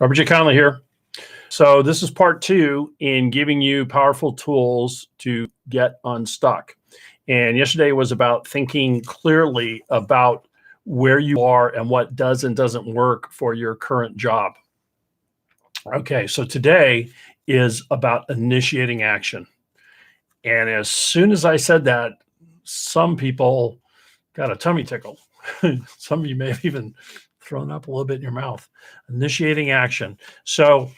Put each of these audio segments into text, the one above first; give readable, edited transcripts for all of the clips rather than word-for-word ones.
Robert J. Conley here. So this is part 2 in giving you powerful tools to get unstuck. And yesterday was about thinking clearly about where you are and what does and doesn't work for your current job. Okay, so today is about initiating action. And as soon as I said that, some people got a tummy tickle. Some of you may have even thrown up a little bit in your mouth. Initiating action. So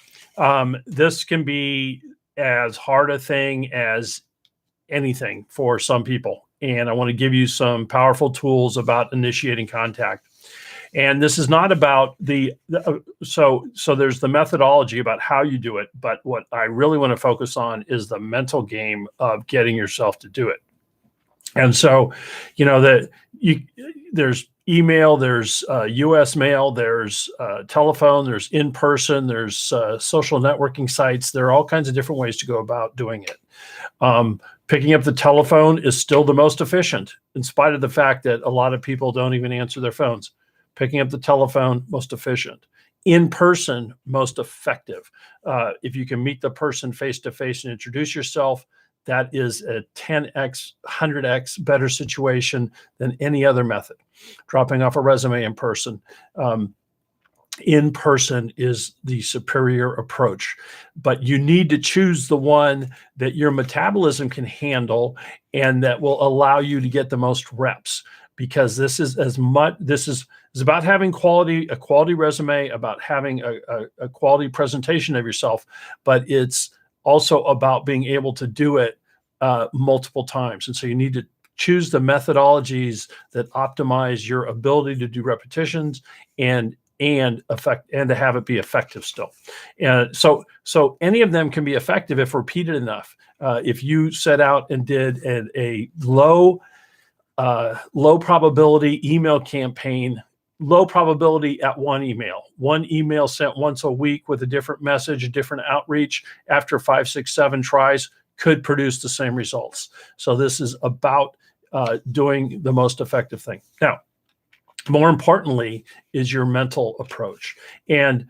this can be as hard a thing as anything for some people. And I want to give you some powerful tools about initiating contact. And this is not about so there's the methodology about how you do it, but what I really want to focus on is the mental game of getting yourself to do it. And so, there's email, there's US mail, there's telephone, there's in-person, there's social networking sites. There are all kinds of different ways to go about doing it. Picking up the telephone is still the most efficient, in spite of the fact that a lot of people don't even answer their phones. Picking up the telephone, most efficient. In person, most effective. If you can meet the person face to face and introduce yourself, that is a 10x, 100x better situation than any other method. Dropping off a resume in person is the superior approach. But you need to choose the one that your metabolism can handle and that will allow you to get the most reps. Because this is about having a quality resume, about having a quality presentation of yourself, but it's also about being able to do it multiple times. And so you need to choose the methodologies that optimize your ability to do repetitions and to have it be effective still. And so any of them can be effective if repeated enough. If you set out and did a low probability email campaign, low probability at one email sent once a week with a different message, a different outreach after 5, 6, 7 tries could produce the same results. So this is about doing the most effective thing. Now, more importantly is your mental approach. And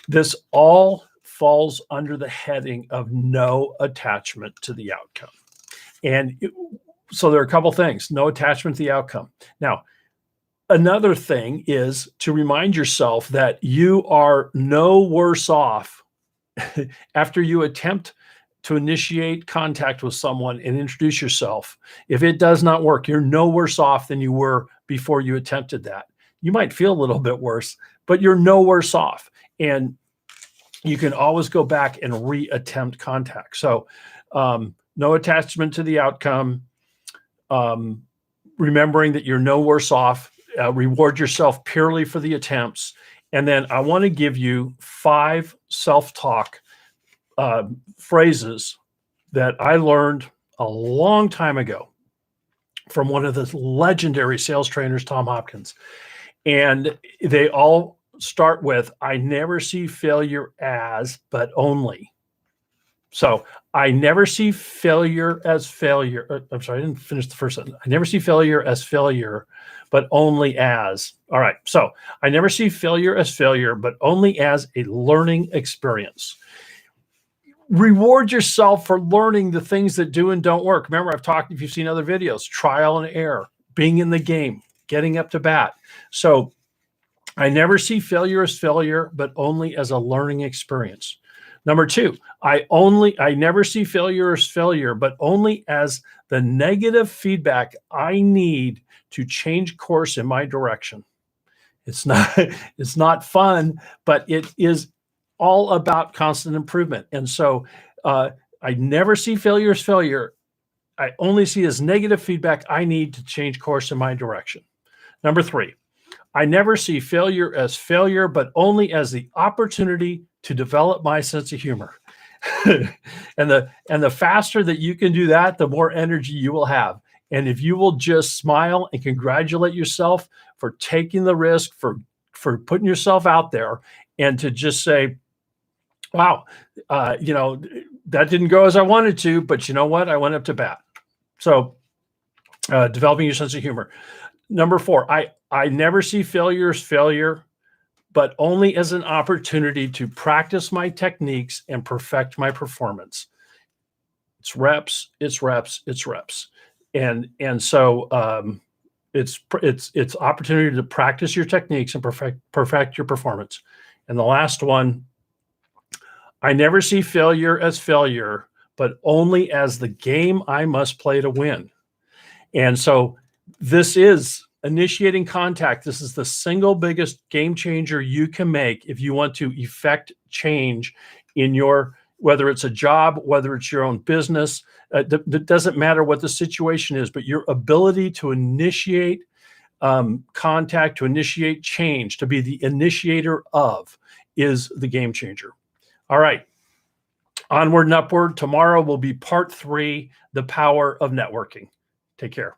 this all falls under the heading of no attachment to the outcome. And so there are a couple things. No attachment to the outcome. Now, another thing is to remind yourself that you are no worse off after you attempt to initiate contact with someone and introduce yourself. If it does not work, you're no worse off than you were before you attempted that. You might feel a little bit worse, but you're no worse off. And you can always go back and re-attempt contact. So no attachment to the outcome. Remembering that you're no worse off, reward yourself purely for the attempts. And then I want to give you 5 self-talk phrases that I learned a long time ago from one of the legendary sales trainers, Tom Hopkins. And they all start with, I never see failure as, but only. So I never see failure as failure. I'm sorry, I didn't finish the first sentence. I never see failure as failure, but only as. All right. So I never see failure as failure, but only as a learning experience. Reward yourself for learning the things that do and don't work. Remember, I've talked, if you've seen other videos, trial and error, being in the game, getting up to bat. So I never see failure as failure, but only as a learning experience. Number 2, I never see failure as failure, but only as the negative feedback I need to change course in my direction. It's not fun, but it is all about constant improvement. And so I never see failure as failure. I only see as negative feedback I need to change course in my direction. Number 3, I never see failure as failure, but only as the opportunity to develop my sense of humor. and the faster that you can do that, the more energy you will have. And if you will just smile and congratulate yourself for taking the risk, for putting yourself out there, and to just say, wow, that didn't go as I wanted to, but you know what? I went up to bat. So developing your sense of humor. Number 4, I never see failure as failure, but only as an opportunity to practice my techniques and perfect my performance. It's reps, it's reps, it's reps. And so it's opportunity to practice your techniques and perfect your performance. And the last one, I never see failure as failure, but only as the game I must play to win. And so this is initiating contact. This is the single biggest game changer you can make if you want to effect change in your, whether it's a job, whether it's your own business. It doesn't matter what the situation is, but your ability to initiate contact, to initiate change, to be the initiator of, is the game changer. All right. Onward and upward. Tomorrow will be part 3, the power of networking. Take care.